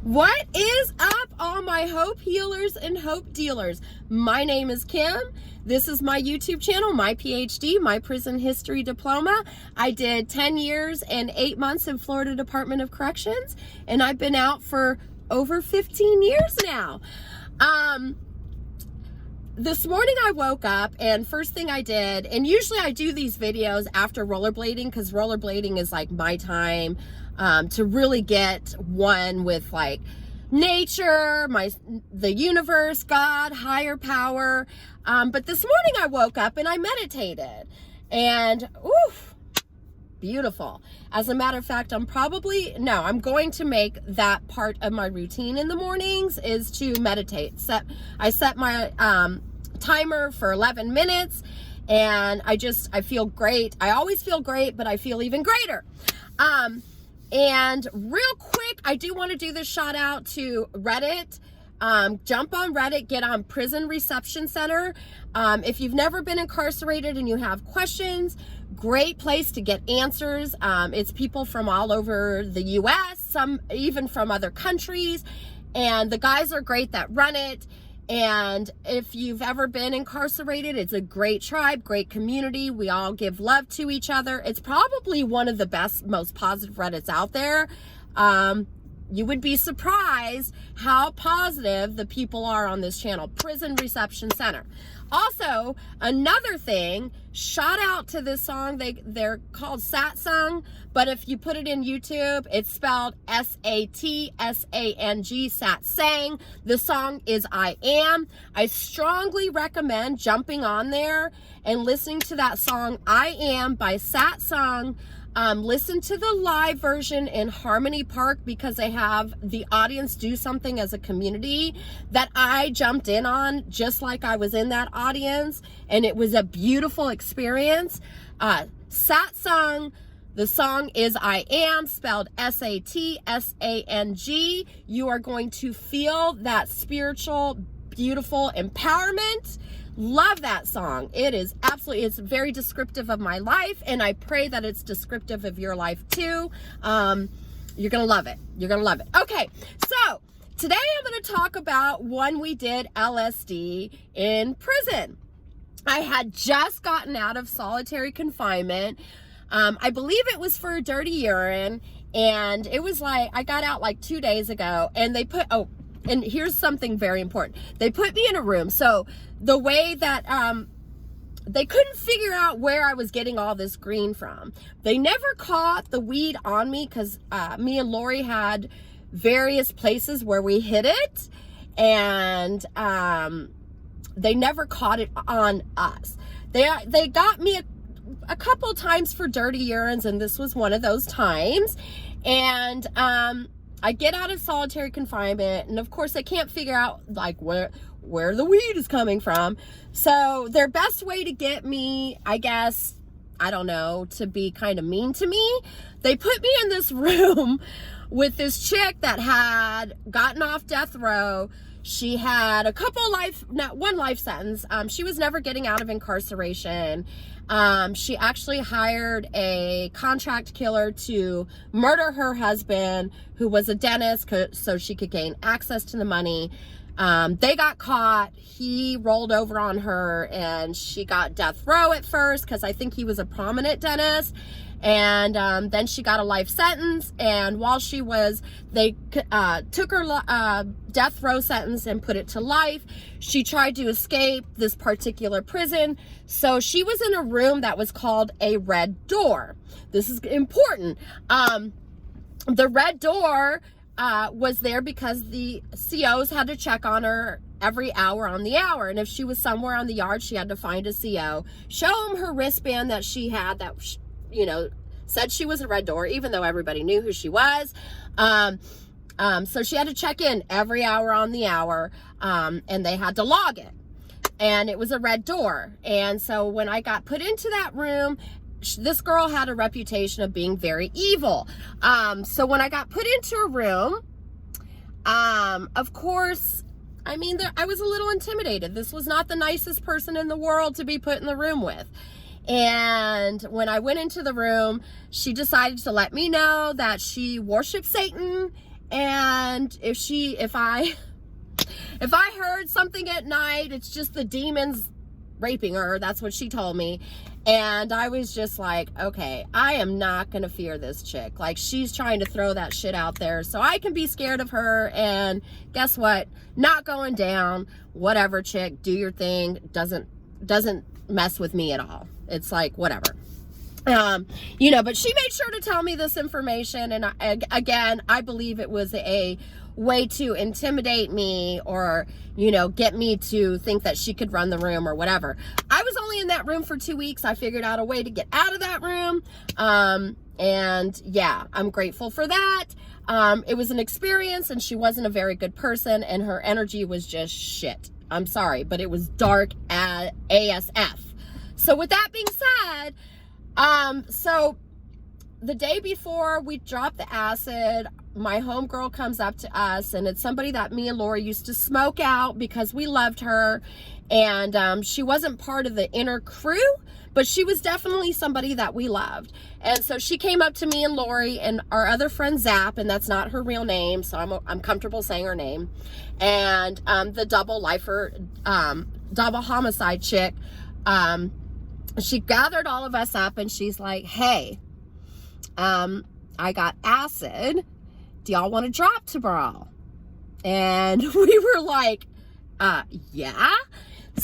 What is up, all my hope healers and hope dealers? My name is Kim. This is my YouTube channel, my PhD, my prison history diploma. I did 10 years and 8 months in Florida Department of Corrections, and I've been out for over 15 years now. This morning I woke up, and first thing I did, and usually I do these videos after rollerblading because rollerblading is like my time to really get one with like nature, the universe, God, higher power. But this morning I woke up and I meditated, and oof, beautiful. As a matter of fact, I'm going to make that part of my routine in the mornings is to meditate. I set my timer for 11 minutes, and I feel great. I always feel great, but I feel even greater. And real quick, I do want to do this shout out to Reddit. Jump on Reddit, get on Prison Reception Center. If you've never been incarcerated and you have questions, great place to get answers. It's people from all over the US, some even from other countries, and the guys are great that run it. And if you've ever been incarcerated, it's a great tribe, great community. We all give love to each other. It's probably one of the best, most positive Reddits out there. You would be surprised how positive the people are on this channel, Prison Reception Center. Also, another thing, shout out to this song. They're called Satsang, but if you put it in YouTube, it's spelled Satsang, Satsang. The song is I Am. I strongly recommend jumping on there and listening to that song, I Am by Satsang. Listen to the live version in Harmony Park because they have the audience do something as a community that I jumped in on just like I was in that audience, and it was a beautiful experience. Satsang, the song is I Am, spelled Satsang. You are going to feel that spiritual, beautiful empowerment. Love that song. It's very descriptive of my life, and I pray that it's descriptive of your life too. You're gonna love it. You're gonna love it. Okay, so today I'm gonna talk about when we did LSD in prison. I had just gotten out of solitary confinement. I believe it was for dirty urine, and it was like, I got out like 2 days ago, and and here's something very important. They put me in a room. So the way that they couldn't figure out where I was getting all this green from. They never caught the weed on me because me and Lori had various places where we hid it, and they never caught it on us. They got me a couple times for dirty urines, and this was one of those times. And I get out of solitary confinement, and of course I can't figure out like where the weed is coming from. So their best way to get me, I guess, I don't know, to be kind of mean to me, they put me in this room with this chick that had gotten off death row. She had one life sentence. She was never getting out of incarceration. She actually hired a contract killer to murder her husband, who was a dentist, so she could gain access to the money. They got caught. He rolled over on her, and she got death row at first because I think he was a prominent dentist. And then she got a life sentence, and while they took her death row sentence and put it to life. She tried to escape this particular prison, so she was in a room that was called a red door. This is important. The red door was there because the COs had to check on her every hour on the hour, and if she was somewhere on the yard, she had to find a CO, show him her wristband that she had that said she was a red door, even though everybody knew who she was. So she had to check in every hour on the hour, and they had to log it. And it was a red door. And so when I got put into that room, this girl had a reputation of being very evil. So when I got put into a room, of course, I was a little intimidated. This was not the nicest person in the world to be put in the room with. And when I went into the room, she decided to let me know that she worshipped Satan, and and if I heard something at night, it's just the demons raping her. That's what she told me. And I was just like, okay, I am not going to fear this chick. Like, she's trying to throw that shit out there so I can be scared of her. And guess what? Not going down. Whatever, chick, do your thing. Doesn't mess with me at all. It's like, whatever. You know, but she made sure to tell me this information. And again, I believe it was a way to intimidate me, or, you know, get me to think that she could run the room or whatever. I was only in that room for 2 weeks. I figured out a way to get out of that room. And yeah, I'm grateful for that. It was an experience, and she wasn't a very good person, and her energy was just shit. I'm sorry, but it was dark as ASF. So with that being said, so the day before we dropped the acid, my homegirl comes up to us, and it's somebody that me and Lori used to smoke out because we loved her. And she wasn't part of the inner crew, but she was definitely somebody that we loved. And so she came up to me and Lori and our other friend Zap, and that's not her real name, so I'm comfortable saying her name. And the double lifer, double homicide chick, she gathered all of us up, and she's like, hey, I got acid. Do y'all want to drop tomorrow? And we were like, yeah.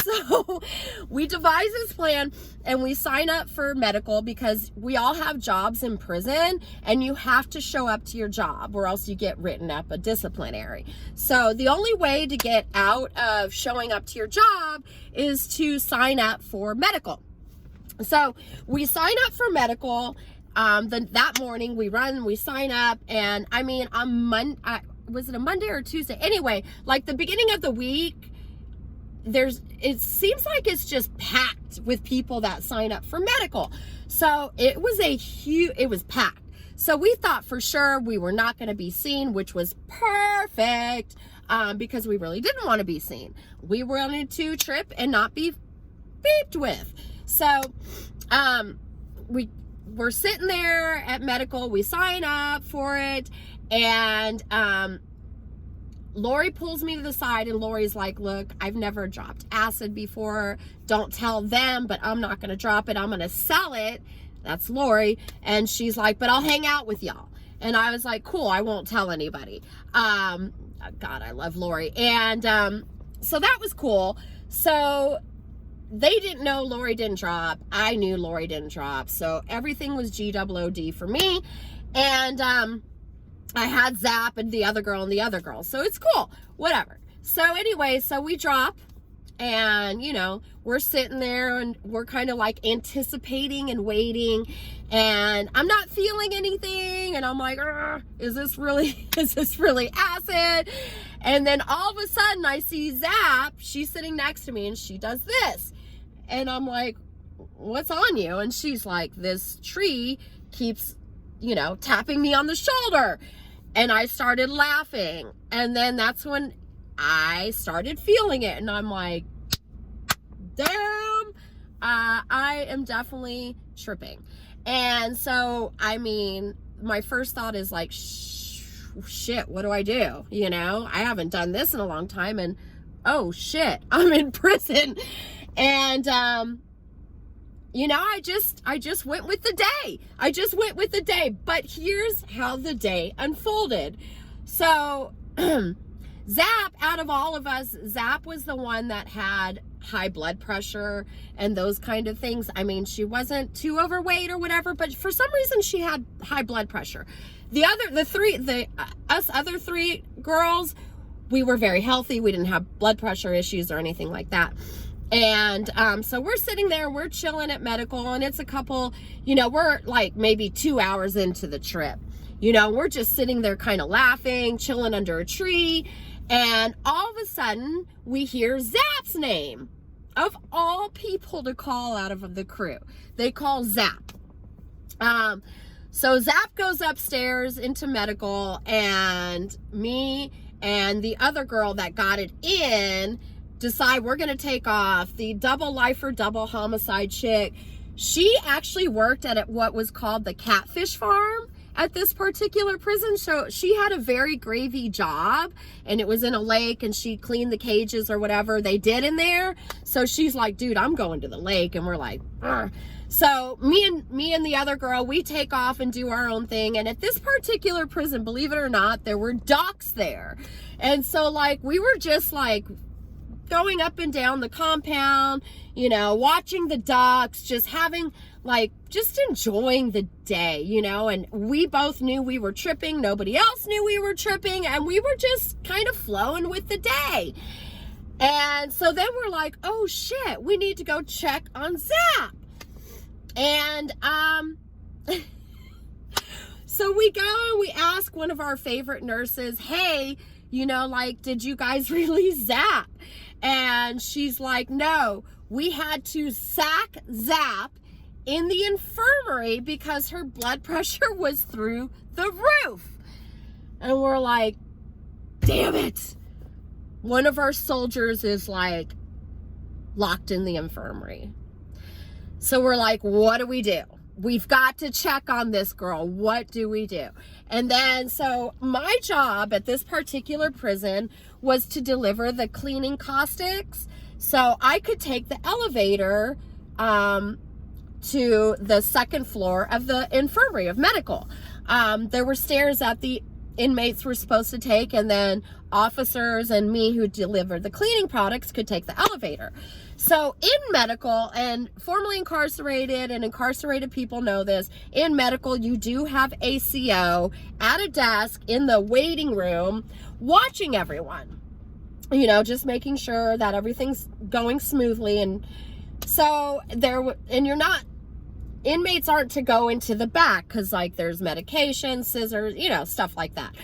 So we devise this plan, and we sign up for medical because we all have jobs in prison, and you have to show up to your job or else you get written up a disciplinary. So the only way to get out of showing up to your job is to sign up for medical. So we sign up for medical. That morning we sign up, and I mean, on Monday, was it a Monday or Tuesday? Anyway, like the beginning of the week, it seems like it's just packed with people that sign up for medical. So it was packed. So we thought for sure we were not going to be seen, which was perfect, because we really didn't want to be seen. We wanted to trip and not be beeped with. So, we're sitting there at medical, we sign up for it, and Lori pulls me to the side, and Lori's like, look, I've never dropped acid before. Don't tell them, but I'm not going to drop it. I'm going to sell it. That's Lori. And she's like, but I'll hang out with y'all. And I was like, cool, I won't tell anybody. God, I love Lori. And so that was cool. So they didn't know Lori didn't drop. I knew Lori didn't drop. So everything was GWOD for me. And I had Zap and the other girl. So it's cool. Whatever. So anyway, so we drop, and, you know, we're sitting there, and we're kind of like anticipating and waiting, and I'm not feeling anything. And I'm like, is this really acid? And then all of a sudden I see Zap. She's sitting next to me, and she does this. And I'm like, what's on you? And she's like, this tree keeps, you know, tapping me on the shoulder. And I started laughing. And then that's when I started feeling it. And I'm like, damn, I am definitely tripping. And so, I mean, my first thought is like, shit, what do I do? You know, I haven't done this in a long time. And oh shit, I'm in prison. And, you know, I just went with the day. But here's how the day unfolded. So, Zap, out of all of us, Zap was the one that had high blood pressure and those kind of things. I mean, she wasn't too overweight or whatever, but for some reason she had high blood pressure. Us other three girls, we were very healthy. We didn't have blood pressure issues or anything like that. And so we're sitting there, we're chilling at medical, and it's a couple, you know, we're like maybe 2 hours into the trip. You know, we're just sitting there kind of laughing, chilling under a tree, and all of a sudden we hear Zap's name. Of all people to call out of the crew, they call Zap. So Zap goes upstairs into medical, and me and the other girl that got it in decide we're going to take off. The double lifer, double homicide chick, she actually worked at what was called the catfish farm at this particular prison. So she had a very gravy job, and it was in a lake, and she cleaned the cages or whatever they did in there. So she's like, dude, I'm going to the lake. And we're like, ugh. So me and the other girl, we take off and do our own thing. And at this particular prison, believe it or not, there were ducks there. And so like, we were just like going up and down the compound, you know, watching the ducks, just having like, just enjoying the day, you know. And we both knew we were tripping. Nobody else knew we were tripping. And we were just kind of flowing with the day. And so then we're like, oh shit, we need to go check on Zap. And so we go and we ask one of our favorite nurses, hey, you know, like, did you guys release Zap? And she's like, no, we had to sack Zap in the infirmary because her blood pressure was through the roof. And we're like, damn it. One of our soldiers is like locked in the infirmary. So we're like, what do we do? We've got to check on this girl. What do we do? And then, so my job at this particular prison was to deliver the cleaning caustics. So I could take the elevator to the second floor of the infirmary of medical. There were stairs that the inmates were supposed to take, and then officers and me who delivered the cleaning products could take the elevator. So in medical, and formerly incarcerated and incarcerated people know this, in medical you do have ACO at a desk in the waiting room watching everyone, you know, just making sure that everything's going smoothly. And so and you're not, inmates aren't to go into the back because like there's medication, scissors, you know, stuff like that.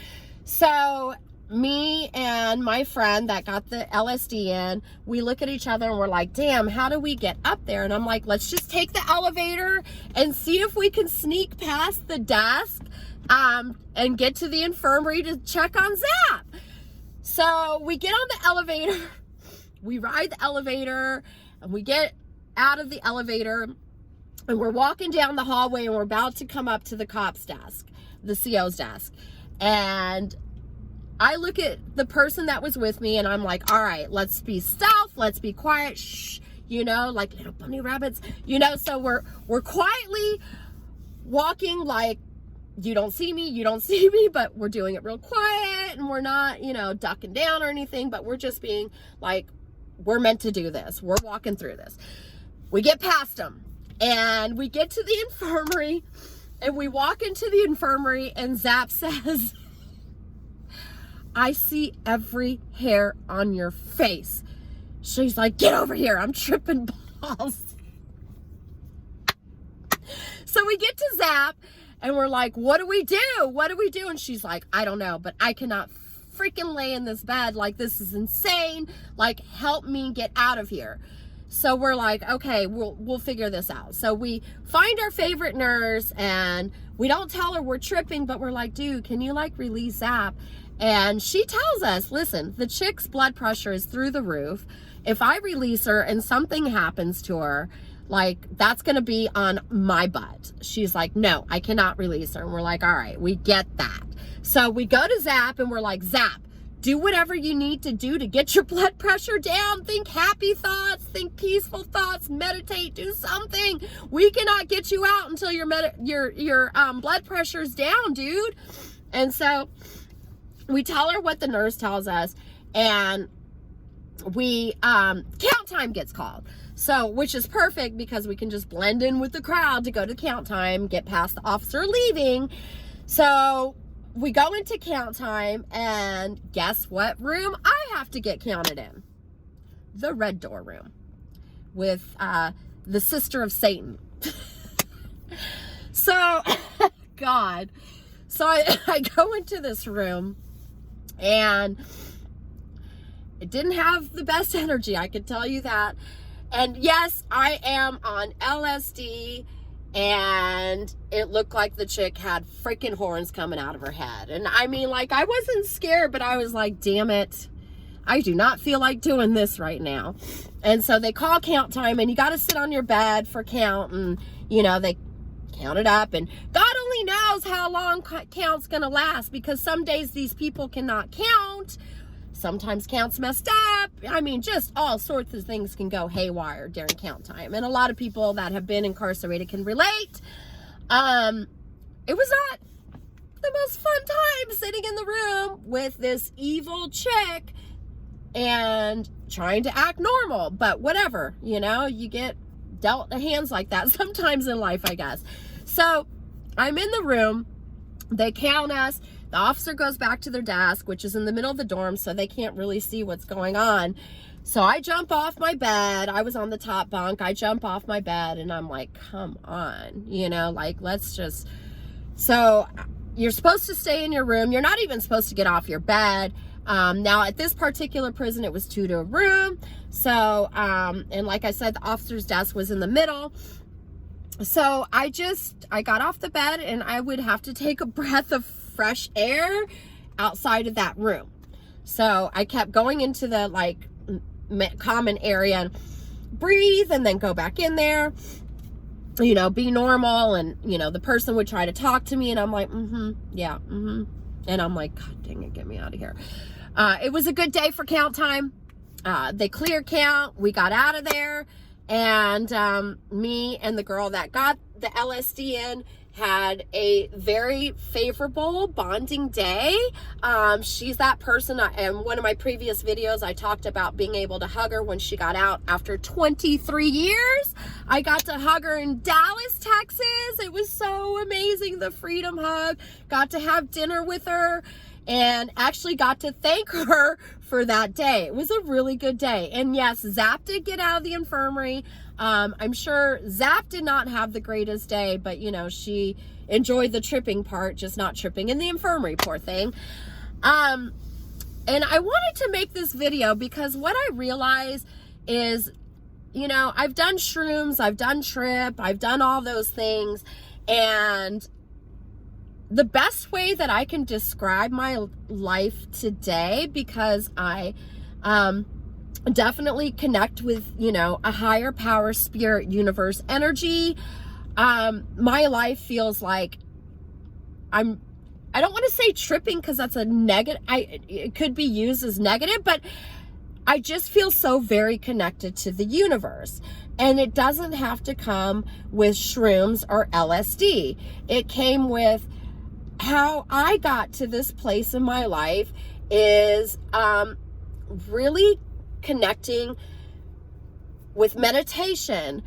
So me and my friend that got the LSD in, we look at each other and we're like, damn, how do we get up there? And I'm like, let's just take the elevator and see if we can sneak past the desk and get to the infirmary to check on Zap. So we get on the elevator, we ride the elevator, and we get out of the elevator, and we're walking down the hallway, and we're about to come up to the cop's desk, the CO's desk. And I look at the person that was with me, and I'm like, all right, let's be stealth, let's be quiet, shh, you know, like little bunny rabbits, you know. So we're quietly walking, like, you don't see me, but we're doing it real quiet, and we're not, you know, ducking down or anything, but we're just being like, we're meant to do this. We're walking through this. We get past them, and we get to the infirmary, and we walk into the infirmary, and Zap says, I see every hair on your face. She's like, get over here, I'm tripping balls. So we get to Zap, and we're like, what do we do? What do we do? And she's like, I don't know, but I cannot freaking lay in this bed. Like, this is insane. Like, help me get out of here. So we're like, okay, we'll figure this out. So we find our favorite nurse, and we don't tell her we're tripping, but we're like, dude, can you like release Zap? And she tells us, listen, the chick's blood pressure is through the roof. If I release her and something happens to her, like, that's going to be on my butt. She's like, no, I cannot release her. And we're like, all right, we get that. So we go to Zap, and we're like, Zap, do whatever you need to do to get your blood pressure down. Think happy thoughts, think peaceful thoughts, meditate, do something. We cannot get you out until your blood pressure's down, dude. And so we tell her what the nurse tells us, and we count time gets called. So, which is perfect because we can just blend in with the crowd to go to count time, get past the officer leaving. So we go into count time, and guess what room I have to get counted in? The red door room with the sister of Satan. So, God. So I go into this room, and it didn't have the best energy, I can tell you that. And yes, I am on LSD, and it looked like the chick had freaking horns coming out of her head. And I mean, like, I wasn't scared, but I was like, damn it, I do not feel like doing this right now. And so they call count time, and you got to sit on your bed for count, and, you know, they count it up, and God only knows knows how long count's gonna last, because some days these people cannot count. Sometimes count's messed up. I mean, just all sorts of things can go haywire during count time. And a lot of people that have been incarcerated can relate. It was not the most fun time sitting in the room with this evil chick and trying to act normal, but whatever, you know, you get dealt hands like that sometimes in life, I guess. So I'm in the room, they count us, the officer goes back to their desk, which is in the middle of the dorm, so they can't really see what's going on. So I jump off my bed. I was on the top bunk. I jump off my bed and I'm like, come on, you know, like, let's just, so you're supposed to stay in your room. You're not even supposed to get off your bed. Now at this particular prison, it was 2 to a room. So, and like I said, the officer's desk was in the middle. So I got off the bed and I would have to take a breath of fresh air outside of that room. So I kept going into the like common area and breathe and then go back in there, you know, be normal. And, you know, the person would try to talk to me and I'm like, yeah, and I'm like, God dang it, get me out of here. It was a good day for count time. They cleared count. We got out of there. And me and the girl that got the LSD in had a very favorable bonding day. She's that person, and one of my previous videos, I talked about being able to hug her when she got out after 23 years. I got to hug her in Dallas, Texas. It was so amazing, the freedom hug. Got to have dinner with her and actually got to thank her for that day. It was a really good day. And yes, Zap did get out of the infirmary. I'm sure Zap did not have the greatest day, but you know, she enjoyed the tripping part, just not tripping in the infirmary, poor thing. And I wanted to make this video because what I realize is, you know, I've done shrooms, I've done trip, I've done all those things, and the best way that I can describe my life today, because I definitely connect with, you know, a higher power, spirit, universe, energy. My life feels like I don't want to say tripping because that's a negative, it could be used as negative, but I just feel so very connected to the universe. And it doesn't have to come with shrooms or LSD. It came with how I got to this place in my life is really connecting with meditation,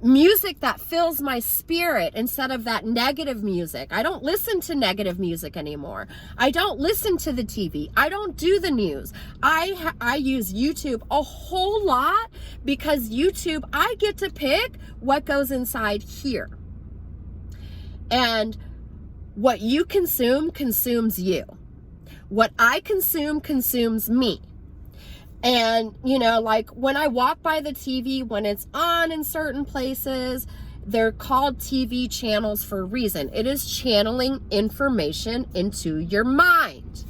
music that fills my spirit instead of that negative music. I don't listen to negative music anymore. I don't listen to the TV. I don't do the news. I use YouTube a whole lot because YouTube, I get to pick what goes inside here. And what you consume consumes you. What I consume consumes me. And, you know, like when I walk by the TV, when it's on in certain places, they're called TV channels for a reason. It is channeling information into your mind.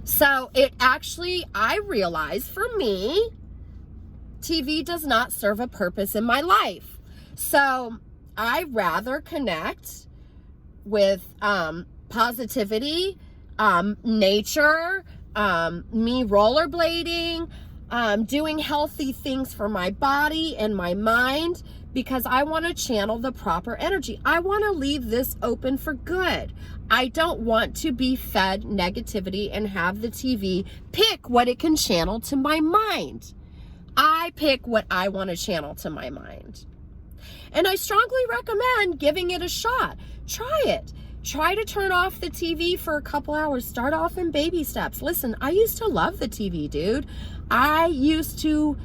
So it actually, I realize for me, TV does not serve a purpose in my life. So I rather connect with positivity, nature, me rollerblading, doing healthy things for my body and my mind, because I want to channel the proper energy. I want to leave this open for good. I don't want to be fed negativity and have the TV pick what it can channel to my mind. I pick what I want to channel to my mind. And I strongly recommend giving it a shot. Try it. Try to turn off the TV for a couple hours. Start off in baby steps. Listen, I used to love the TV, dude. I used to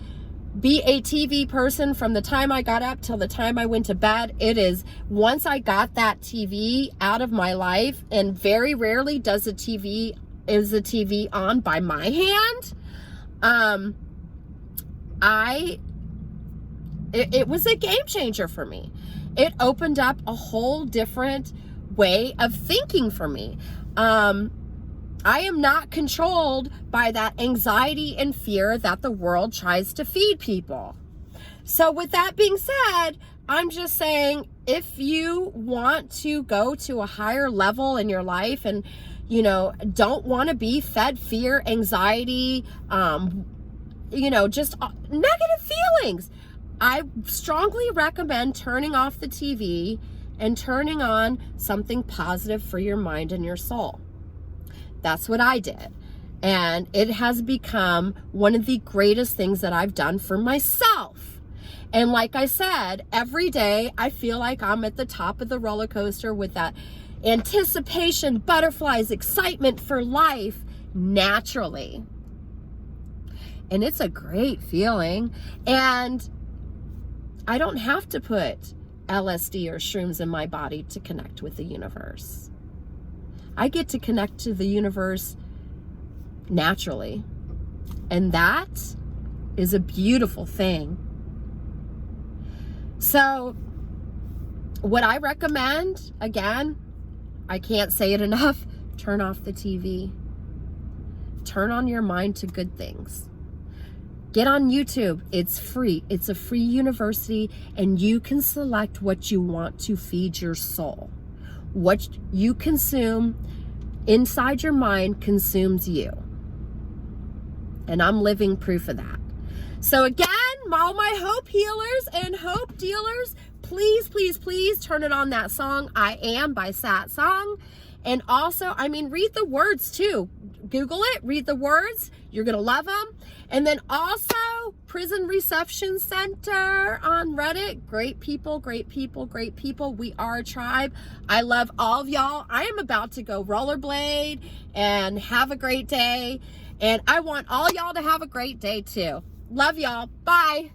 be a TV person from the time I got up till the time I went to bed. It is, once I got that TV out of my life, and very rarely is the TV on by my hand. It was a game changer for me. It opened up a whole different way of thinking for me. I am not controlled by that anxiety and fear that the world tries to feed people. So with that being said, I'm just saying, if you want to go to a higher level in your life and, you know, don't want to be fed fear, anxiety, you know, just negative feelings, I strongly recommend turning off the TV and turning on something positive for your mind and your soul. That's what I did. And it has become one of the greatest things that I've done for myself. And like I said, every day I feel like I'm at the top of the roller coaster with that anticipation, butterflies, excitement for life naturally. And it's a great feeling. And I don't have to put LSD or shrooms in my body to connect with the universe. I get to connect to the universe naturally. And that is a beautiful thing. So what I recommend, again, I can't say it enough, turn off the TV. Turn on your mind to good things. Get on YouTube. It's free. It's a free university, and you can select what you want to feed your soul. What you consume inside your mind consumes you. And I'm living proof of that. So again, all my hope healers and hope dealers, please, please, please turn it on that song, I Am by Sat Song. And also, I mean, read the words too. Google it, read the words. You're going to love them. And then also, Prison Reception Center on Reddit. Great people, great people, great people. We are a tribe. I love all of y'all. I am about to go rollerblade and have a great day. And I want all y'all to have a great day too. Love y'all. Bye.